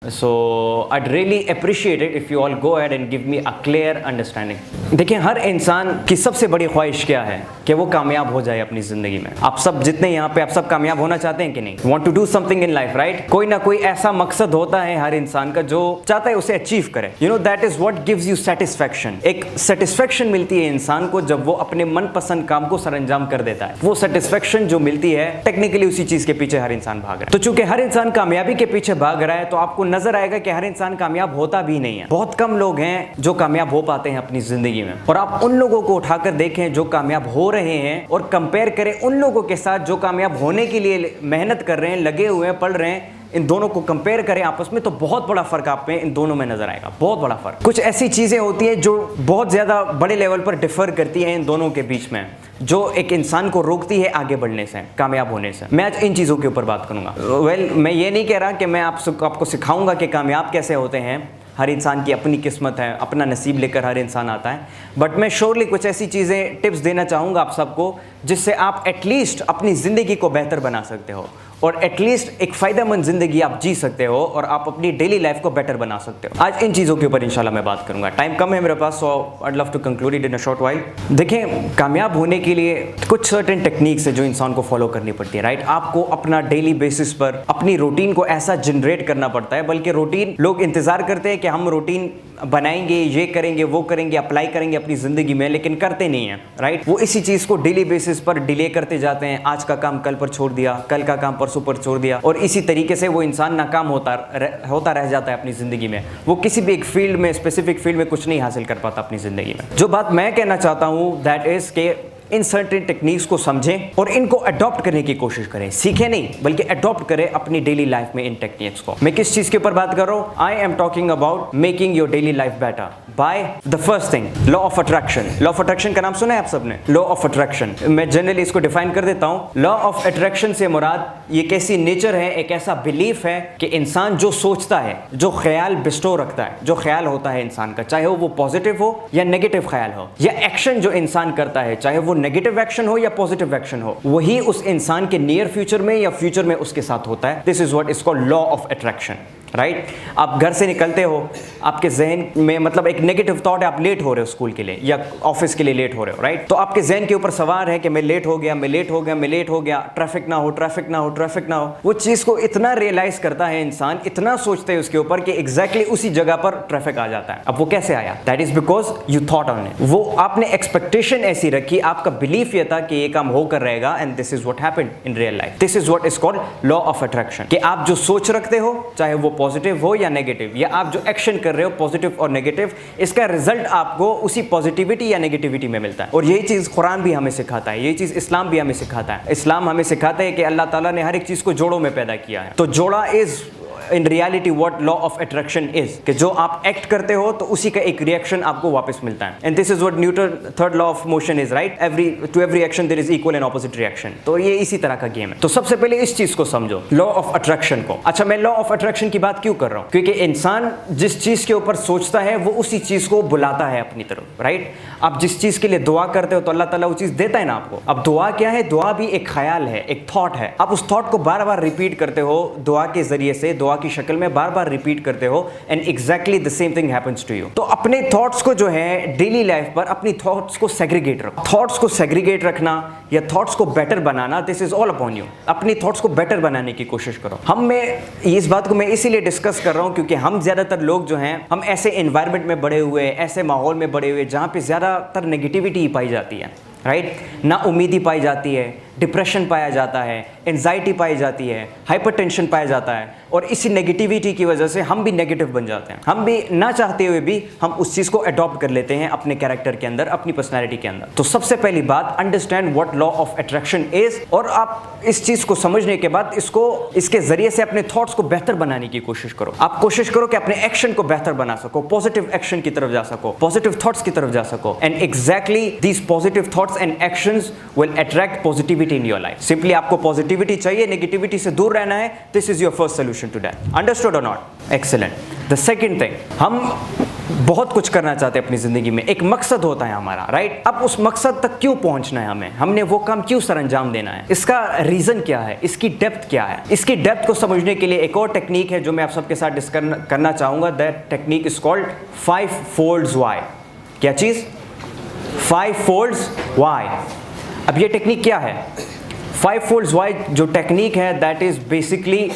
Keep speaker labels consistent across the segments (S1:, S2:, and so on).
S1: So I'd really appreciate it if you all go ahead and give me a clear understanding. देखिए, हर इंसान की सबसे बड़ी ख्वाहिश क्या है कि वो कामयाब हो जाए अपनी जिंदगी में। आप सब जितने यहाँ पे, आप सब कामयाब होना चाहते हैं कि नहीं? Want to do something in life, right? कोई ना कोई ऐसा मकसद होता है हर इंसान का जो चाहता है उसे अचीव करे। You know that is what gives you satisfaction. एक सेटिस्फेक्शन मिलती है इंसान को जब वो अपने मनपसंद काम को सरंजाम कर देता है। वो सेटिस्फेक्शन जो मिलती है, टेक्निकली उसी चीज के पीछे हर इंसान भाग रहा है। तो चूंकि हर इंसान कामयाबी के पीछे भाग रहा है, तो आपको नजर आएगा कि हर इंसान कामयाब होता भी नहीं है। बहुत कम लोग हैं जो कामयाब हो पाते हैं अपनी जिंदगी में। और आप उन लोगों को उठाकर देखें जो कामयाब हो रहे हैं और कंपेयर करें उन लोगों के साथ जो कामयाब होने के लिए मेहनत कर रहे हैं, लगे हुए हैं, पढ़ रहे हैं। इन दोनों को कंपेयर करें आपस में तो बहुत बड़ा फर्क आप में इन दोनों में नजर आएगा, बहुत बड़ा फर्क। कुछ ऐसी चीजें होती हैं जो बहुत ज्यादा बड़े लेवल पर डिफर करती हैं इन दोनों के बीच में, जो एक इंसान को रोकती है आगे बढ़ने से, कामयाब होने से। मैं आज इन चीज़ों के ऊपर बात करूंगा। मैं ये नहीं कह रहा कि मैं आपको सिखाऊंगा कि कामयाब कैसे होते हैं। हर इंसान की अपनी किस्मत है, अपना नसीब लेकर हर इंसान आता है। बट मैं श्योरली कुछ ऐसी चीज़ें, टिप्स देना चाहूँगा आप सबको जिससे आप एटलीस्ट अपनी ज़िंदगी को बेहतर बना सकते हो और एटलीस्ट एक फ़ायदेमंद ज़िंदगी आप जी सकते हो और आप अपनी डेली लाइफ को बेटर बना सकते हो। आज इन चीज़ों के ऊपर इंशाल्लाह मैं बात करूंगा। टाइम कम है मेरे पास, so I love to conclude it in a short while. देखें, कामयाब होने के लिए कुछ सर्टेन टेक्निक्स है जो इंसान को फॉलो करनी पड़ती है, राइट? आपको अपना डेली बेसिस पर अपनी रूटीन को ऐसा जनरेट करना पड़ता है, बल्कि रूटीन, लोग इंतज़ार करते हैं कि हम रूटीन बनाएंगे, ये करेंगे, वो करेंगे, अप्लाई करेंगे अपनी ज़िंदगी में, लेकिन करते नहीं हैं, राइट? वो इसी चीज़ को डेली बेसिस पर डिले करते जाते हैं। आज का काम कल पर छोड़ दिया, कल का काम परसों पर छोड़ दिया, और इसी तरीके से वो इंसान नाकाम होता रह जाता है अपनी ज़िंदगी में। वो किसी भी एक फील्ड में, स्पेसिफिक फील्ड में कुछ नहीं हासिल कर पाता अपनी ज़िंदगी में। जो बात मैं कहना चाहता हूँ दैट इज़ के इन सर्टेन टेक्निक्स को समझें और इनको अडॉप्ट करने की कोशिश करें। सीखें नहीं, बल्कि अडॉप्ट करें अपनी डेली लाइफ में इन टेक्निक्स को। मैं किस चीज़ के ऊपर बात कर रहा हूँ? I am talking about making your daily life better by the first thing, law of attraction. Law of attraction का नाम सुना है आप सबने? लॉ ऑफ अट्रैक्शन, मैं जनरली इसको डिफाइन कर देता हूँ। लॉ ऑफ अट्रैक्शन से मुराद ये कैसी नेचर है, एक ऐसा बिलीफ है कि इंसान जो सोचता है, जो ख्याल बिस्टो रखता है, जो ख्याल होता है इंसान का, चाहे वो पॉजिटिव हो या नेगेटिव ख्याल हो, या एक्शन जो इंसान करता है, चाहे वो नेगेटिव एक्शन हो या पॉजिटिव एक्शन हो, वही उस इंसान के नियर फ्यूचर में या फ्यूचर में उसके साथ होता है। This is what is called law of attraction, right? आप घर से निकलते हो, आपके जहन में मतलब एक नेगेटिव थॉट है, आप लेट हो रहे हो स्कूल के लिए या ऑफिस के लिए लेट हो रहे हो, राइट? तो आपके जहन के ऊपर सवार है कि मैं लेट हो गया, मैं लेट हो गया, मैं लेट हो गया, ट्रैफिक ना हो, ट्रैफिक ना हो, ट्रैफिक ना हो। वो चीज़ को इतना रियलाइज करता है इंसान, इतना सोचते हैं उसके ऊपर कि एग्जैक्टली उसी जगह पर ट्रैफिक आ जाता है। अब वो कैसे आया? That is because you thought on it. वो आपने एक्सपेक्टेशन ऐसी रखी, आपका बिलीफ ये था कि ये काम होकर रहेगा, and this is what happened in real life. This is what is called law of attraction, कि आप जो सोच रखते हो, चाहे वो पॉजिटिव हो या नेगेटिव, या आप जो एक्शन कर रहे हो पॉजिटिव और नेगेटिव, इसका रिजल्ट आपको उसी पॉजिटिविटी या नेगेटिविटी में मिलता है। और यही चीज कुरान भी हमें सिखाता है, यही चीज इस्लाम भी हमें सिखाता है। इस्लाम हमें सिखाता है कि अल्लाह ताला ने हर एक चीज को जोड़ों में पैदा किया है। तो जोड़ा is in reality what law of attraction is, कि जो आप एक्ट करते हो तो उसी का एक रिएक्शन आपको वापस मिलता है। And this is what Newton third law of motion is, right? Every action there is equal and opposite reaction. तो ये इसी तरह का गेम है। तो सबसे पहले इस चीज को समझो, लॉ ऑफ अट्रैक्शन को। अच्छा, मैं लॉ ऑफ अट्रैक्शन की बात क्यों कर रहा हूं? क्योंकि इंसान जिस चीज के ऊपर सोचता है वो उसी चीज को बुलाता है अपनी तरफ, राइट? आप जिस चीज के लिए दुआ करते हो तो अल्लाह ताला वो चीज देता है ना आपको। अब दुआ क्या है? दुआ भी एक ख्याल है, एक थॉट है। आप उस थॉट को बार बार रिपीट करते हो दुआ के जरिए से, दुआ की शक्ल में बार बार रिपीट करते हो, and exactly the same thing happens to you. तो अपने थॉट्स को जो है डेली लाइफ पर, अपनी थॉट्स को सेग्रीगेट रखो। थॉट्स को सेग्रीगेट रखना या थॉट्स को better banana, this is all upon you. अपनी थॉट्स को बेटर बनाने की कोशिश करो। इस बात को मैं इसीलिए डिस्कस कर रहा हूं क्योंकि हम ज्यादातर लोग जो हैं, हम ऐसे एनवायरनमेंट में बड़े हुए, ऐसे माहौल में बड़े हुए जहां पे ज्यादातर नेगेटिविटी ही पाई जाती है, राइट? ना उम्मीदी पाई जाती है, डिप्रेशन पाया जाता है, एंजाइटी पाई जाती है, हाइपरटेंशन पाया जाता है, और इसी नेगेटिविटी की वजह से हम भी नेगेटिव बन जाते हैं। हम भी ना चाहते हुए भी हम उस चीज़ को अडॉप्ट कर लेते हैं अपने कैरेक्टर के अंदर, अपनी पर्सनैलिटी के अंदर। तो सबसे पहली बात, understand what law of attraction is, और आप इस चीज़ को समझने के बाद इसके जरिए से अपने थॉट्स को बेहतर बनाने की कोशिश करो। आप कोशिश करो कि अपने एक्शन को बेहतर बना सको, पॉजिटिव एक्शन की तरफ जा सको, पॉजिटिव थॉट्स की तरफ जा सको, and exactly these positive thoughts and actions will attract positivity in your life. Simply आपको पॉजिटिविटी चाहिए, नेगेटिविटी से दूर रहना है। This is your first solution to that. Understood और not? Excellent. The second thing, हम बहुत कुछ करना चाहते हैं अपनी ज़िंदगी में, एक मकसद होता है हमारा, राइट। अब उस मकसद तक क्यों पहुंचना है हमें, हमने वो काम क्यों सर अंजाम देना है, इसका रीज़न क्या है, इसकी डेप्थ क्या है। इसकी डेप्थ को समझने के लिए एक और टेक्निक है जो मैं आप सबके साथ डिस्कस करना चाहूँगा। That technique is called 5 folds why। क्या चीज़? 5 folds why। अब ये टेक्निक क्या है? 5 folds why जो टेक्निक है that is basically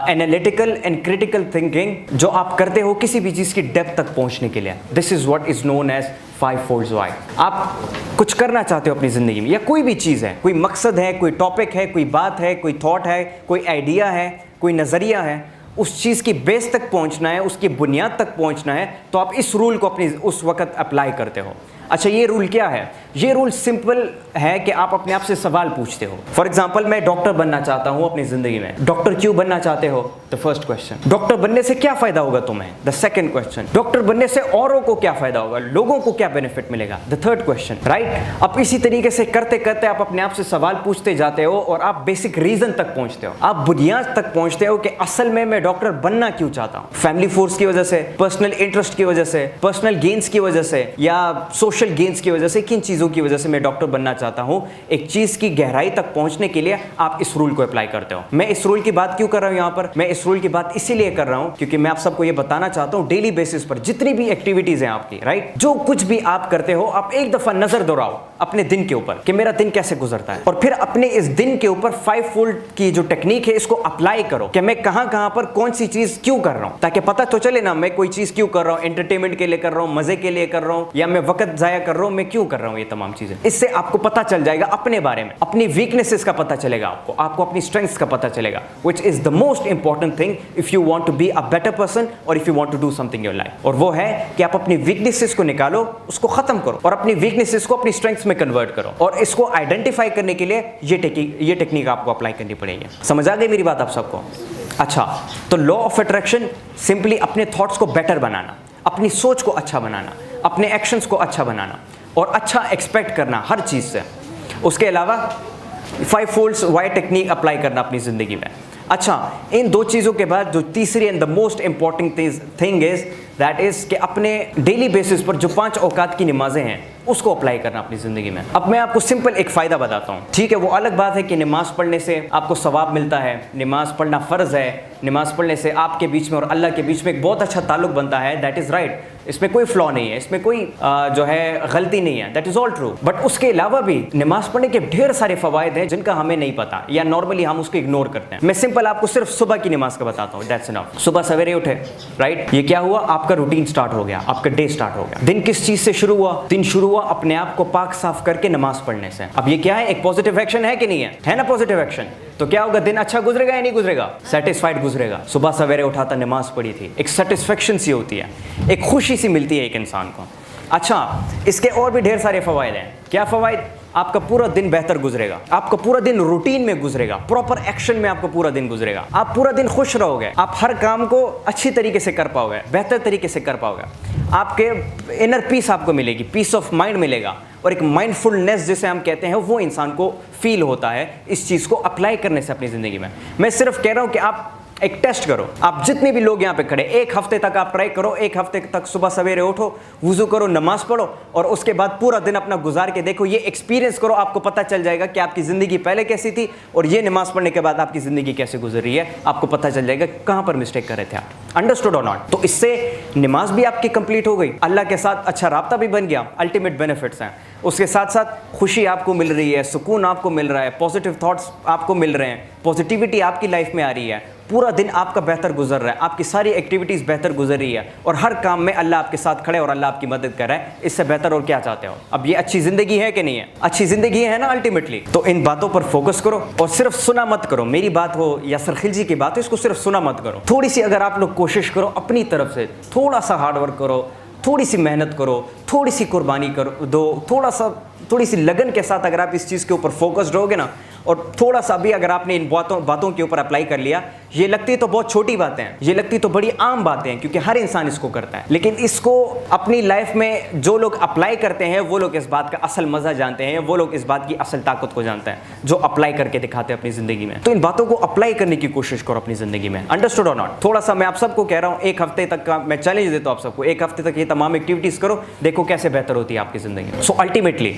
S1: analytical and critical thinking जो आप करते हो किसी भी चीज़ की डेप्थ तक पहुंचने के लिए। This is what is known as 5 folds why। आप कुछ करना चाहते हो अपनी ज़िंदगी में, या कोई भी चीज़ है, कोई मकसद है, कोई टॉपिक है, कोई बात है, कोई थॉट है, कोई आइडिया है, कोई नज़रिया है, उस चीज़ की बेस तक पहुंचना है, उसकी बुनियाद तक पहुंचना है, तो आप इस रूल को अपनी उस वक्त अप्लाई करते हो। अच्छा, ये रूल क्या है? ये रूल सिंपल है कि आप अपने आप से सवाल पूछते हो। फॉर एग्जाम्पल, मैं डॉक्टर बनना चाहता हूँ अपनी ज़िंदगी में। डॉक्टर क्यों बनना चाहते हो? The first question. डॉक्टर बनने से क्या फ़ायदा होगा तुम्हें? The second question. डॉक्टर बनने से औरों को क्या फ़ायदा होगा, लोगों को क्या बेनिफिट मिलेगा? The third question, right. अब इसी तरीके से करते करते आप अपने आप से सवाल पूछते जाते हो और आप बेसिक रीज़न तक पहुँचते हो, आप बुनियाद तक पहुँचते हो कि असल में मैं डॉक्टर बनना क्यों चाहता हूँ। फैमिली फोर्स की वजह से, पर्सनल इंटरेस्ट की वजह से, पर्सनल गेन्स की वजह से, या सोशल गेन्स की वजह से, किन चीज़ों की वजह से मैं डॉक्टर बनना चाहता हूं। एक चीज़ की गहराई तक पहुंचने के लिए आप इस रूल को अप्लाई करते हो। मैं इस रूल की बात क्यों कर रहा हूं यहां पर? मैं इस रूल की बात इसीलिए कर रहा हूं क्योंकि मैं आप सबको यह बताना चाहता हूं डेली बेसिस पर जितनी भी एक्टिविटीज हैं आपकी, राइट, जो कुछ भी आप करते हो, आप एक दफा नजर दोहराओ अपने दिन के ऊपर कि मेरा दिन कैसे गुजरता है, और फिर अपने इस दिन के ऊपर 5 fold की जो टेक्निक है इसको अप्लाई करो कि मैं कहां कहां पर कौन सी चीज क्यों कर रहा हूं, ताकि पता तो चले ना मैं कोई चीज क्यों कर रहा हूं, एंटरटेनमेंट के लिए कर रहा हूं, मजे के लिए कर रहा हूं, या मैं वक्त जाया कर रहा हूं, मैं क्यों कर रहा हूं ये तमाम चीजें। इससे आपको पता चल जाएगा अपने बारे में, अपनी वीकनेसेस का पता चलेगा आपको अपनी स्ट्रेंथ्स का पता चलेगा, which is the most important thing if you want to be a better person और if you want to do something in your life. और वो है कि आप अपनी वीकनेसेस को निकालो, उसको खत्म करो और अपनी वीकनेसेस को अपनी स्ट्रेंथ्स में कन्वर्ट करो। और इसको आइडेंटिफाई करने के लिए ये टेक्निक आपको अप्लाई करनी पड़ेगी। समझ आ गई मेरी बात आप सबको? अच्छा, तो लॉ ऑफ अट्रैक्शन सिंपली अपने थॉट्स को बेटर बनाना, अपनी सोच को अच्छा बनाना, अपने एक्शंस को अच्छा बनाना और अच्छा एक्सपेक्ट करना हर चीज़ से। उसके अलावा 5 folds why टेक्निक अप्लाई करना अपनी ज़िंदगी में। अच्छा, इन दो चीज़ों के बाद जो तीसरी and the most important thing is that is कि अपने डेली बेसिस पर जो 5 औकात की नमाजें हैं उसको अप्लाई करना अपनी ज़िंदगी में। अब मैं आपको सिंपल एक फ़ायदा बताता हूँ, ठीक है। वो अलग बात है कि नमाज़ पढ़ने से आपको सवाब मिलता है, नमाज़ पढ़ना फ़र्ज़ है, नमाज़ पढ़ने से आपके बीच में और अल्लाह के बीच में एक बहुत अच्छा ताल्लुक़ बनता है, दैट इज़ राइट। इसमें कोई फ्लॉ नहीं है, इसमें कोई जो है गलती नहीं है, that is all true. But उसके अलावा भी नमाज़ पढ़ने के ढेर सारे फ़वाइद हैं जिनका हमें नहीं पता या नॉर्मली हम उसको इग्नोर करते हैं। मैं सिंपल आपको सिर्फ सुबह की नमाज का बताता हूँ, दैट्स इनफ। सुबह सवेरे उठे, राइट, ये क्या हुआ? आपका रूटीन स्टार्ट हो गया, आपका डे स्टार्ट हो गया। दिन किस चीज़ से शुरू हुआ? दिन शुरू हुआ अपने आप को पाक साफ करके नमाज पढ़ने से। अब ये क्या है? एक पॉजिटिव एक्शन है कि नहीं है ना? Positive action. तो क्या होगा? दिन अच्छा गुजरेगा या नहीं गुजरेगा? सेटिस्फाइड गुजरेगा। सुबह सवेरे उठा था, नमाज पढ़ी थी, एक सेटिस्फेक्शन सी होती है, एक खुशी सी मिलती है एक इंसान को। अच्छा, इसके और भी ढेर सारे फ़वाइद हैं। क्या फ़वाइद? आपका पूरा दिन बेहतर गुजरेगा, आपका पूरा दिन रूटीन में गुजरेगा, प्रॉपर एक्शन में आपका पूरा दिन गुजरेगा, आप पूरा दिन खुश रहोगे, आप हर काम को अच्छी तरीके से कर पाओगे, बेहतर तरीके से कर पाओगे, आपके इनर पीस आपको मिलेगी, पीस ऑफ माइंड मिलेगा, और एक माइंडफुलनेस जिसे हम कहते हैं वो इंसान को फील होता है इस चीज़ को अप्लाई करने से अपनी ज़िंदगी में। मैं सिर्फ कह रहा हूँ कि आप एक टेस्ट करो, आप जितने भी लोग यहाँ पे खड़े, 1 हफ्ते तक आप ट्राई करो, 1 हफ्ते तक सुबह सवेरे उठो, वुज़ू करो, नमाज पढ़ो और उसके बाद पूरा दिन अपना गुजार के देखो, ये एक्सपीरियंस करो, आपको पता चल जाएगा कि आपकी ज़िंदगी पहले कैसी थी और ये नमाज पढ़ने के बाद आपकी ज़िंदगी कैसे गुजर रही है। आपको पता चल जाएगा कहाँ पर मिस्टेक कर रहे थे आप। अंडरस्टूड और नॉट? तो इससे नमाज भी आपकी कंप्लीट हो गई, अल्लाह के साथ अच्छा राब्ता भी बन गया, अल्टीमेट बेनिफिट्स हैं। उसके साथ साथ खुशी आपको मिल रही है, सुकून आपको मिल रहा है, पॉजिटिव थॉट्स आपको मिल रहे हैं, पॉजिटिविटी आपकी लाइफ में आ रही है, पूरा दिन आपका बेहतर गुजर रहा है, आपकी सारी एक्टिविटीज़ बेहतर गुजर रही है और हर काम में अल्लाह आपके साथ खड़े और अल्लाह आपकी मदद कर रहा है। इससे बेहतर और क्या चाहते हो? अब ये अच्छी ज़िंदगी है कि नहीं है? अच्छी ज़िंदगी है ना अल्टीमेटली। तो इन बातों पर फोकस करो और सिर्फ सुना मत करो, मेरी बात हो या सरखिलजी की बात हो, इसको सिर्फ सुना मत करो। थोड़ी सी अगर आप लोग कोशिश करो अपनी तरफ से, थोड़ा सा हार्डवर्क करो, थोड़ी सी मेहनत करो, थोड़ी सी कुर्बानी करो दो, थोड़ी सी लगन के साथ अगर आप इस चीज़ के ऊपर फोकस्ड रहोगे ना, और थोड़ा सा भी अगर आपने इन बातों के ऊपर अप्लाई कर लिया, ये लगती तो बहुत छोटी बातें हैं, ये लगती तो बड़ी आम बातें हैं, क्योंकि हर इंसान इसको करता है, लेकिन इसको अपनी लाइफ में जो लोग अप्लाई करते हैं वो लोग इस बात का असल मजा जानते हैं, वो लोग इस बात की असल ताकत को जानते हैं, जो अप्लाई करके दिखाते हैं अपनी जिंदगी में। तो इन बातों को अप्लाई करने की कोशिश करो अपनी जिंदगी में। अंडरस्टूड और नॉट? थोड़ा सा मैं आप सबको कह रहा हूं, एक हफ्ते तक का मैं चैलेंज देता हूं आप सबको, एक हफ्ते तक ये तमाम एक्टिविटीज करो, देखो कैसे बेहतर होती है आपकी जिंदगी में। सो अल्टीमेटली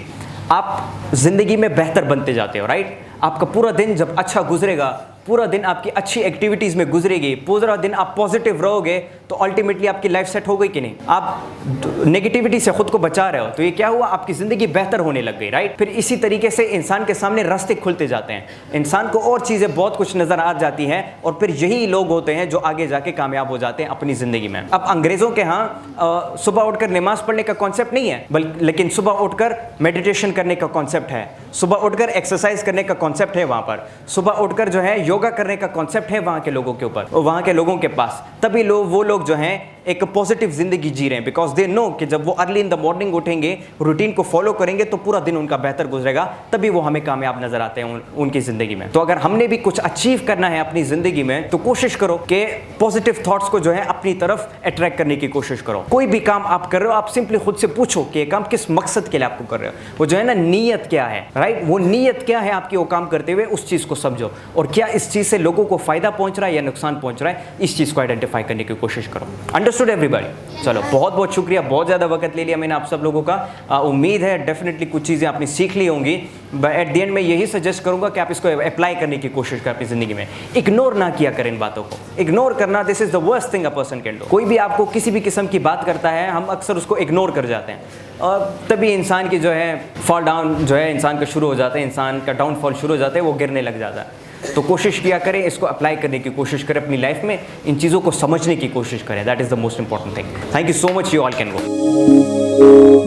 S1: आप जिंदगी में बेहतर बनते जाते हो, राइट? आपका पूरा दिन जब अच्छा गुजरेगा, पूरा दिन आपकी अच्छी एक्टिविटीज में गुजरेगी, पूरा दिन आप पॉजिटिव रहोगे, तो अल्टीमेटली आपकी लाइफ सेट हो गई कि नहीं? आप नेगेटिविटी से खुद को बचा रहे हो, तो ये क्या हुआ? आपकी जिंदगी बेहतर होने लग गई, राइट? फिर इसी तरीके से इंसान के सामने रास्ते खुलते जाते हैं, इंसान को और चीजें बहुत कुछ नजर आ जाती हैं, और फिर यही लोग होते हैं जो आगे जाके कामयाब हो जाते हैं अपनी जिंदगी में। अब अंग्रेजों के यहाँ सुबह उठकर नमाज पढ़ने का कॉन्सेप्ट नहीं है, लेकिन सुबह उठकर मेडिटेशन करने का कॉन्सेप्ट है, सुबह उठकर एक्सरसाइज करने का कॉन्सेप्ट है वहां पर, सुबह उठकर जो है योगा करने का कॉन्सेप्ट है वहां के लोगों के ऊपर, वहां के लोगों के पास। तभी वो लोग जो हैं एक पॉजिटिव जिंदगी जी रहे हैं, बिकॉज दे नो कि जब वो अर्ली इन द मॉर्निंग उठेंगे, रूटीन को फॉलो करेंगे, तो पूरा दिन उनका बेहतर गुजरेगा, तभी वो हमें कामयाब नजर आते हैं उनकी जिंदगी में। तो अगर हमने भी कुछ अचीव करना है अपनी जिंदगी में, तो कोशिश करो कि पॉजिटिव थॉट्स को जो है अपनी तरफ अट्रैक्ट करने की कोशिश करो। कोई भी काम आप कर रहे हो, आप सिंपली खुद से पूछो कि ये काम किस मकसद के लिए आपको कर रहे हो, वो जो है ना नीयत क्या है, राइट? वो नीयत क्या है आपकी वो काम करते हुए, उस चीज को समझो, और क्या इस चीज से लोगों को फायदा पहुंच रहा है या नुकसान पहुंच रहा है, इस चीज को आइडेंटिफाई करने की कोशिश करो। Understood everybody? चलो, बहुत बहुत शुक्रिया, बहुत ज़्यादा वक्त ले लिया मैंने आप सब लोगों का। उम्मीद है डेफिनेटली कुछ चीज़ें आपने सीख ली होंगी। एट द एंड मैं यही सजेस्ट करूंगा कि आप इसको अप्लाई करने की कोशिश करें अपनी ज़िंदगी में। इग्नोर ना किया करें इन बातों को, इग्नोर करना this is the worst thing a person can do. कोई भी आपको किसी भी किस्म की बात करता है, हम अक्सर उसको इग्नोर कर जाते हैं, और तभी इंसान की जो है फॉल डाउन जो है इंसान का शुरू हो जाता है, इंसान का डाउनफॉल शुरू हो जाता है, वो गिरने लग जाता है। तो कोशिश किया करें, इसको अप्लाई करने की कोशिश करें अपनी लाइफ में, इन चीज़ों को समझने की कोशिश करें। That is the most important thing. Thank you so much, you all can go.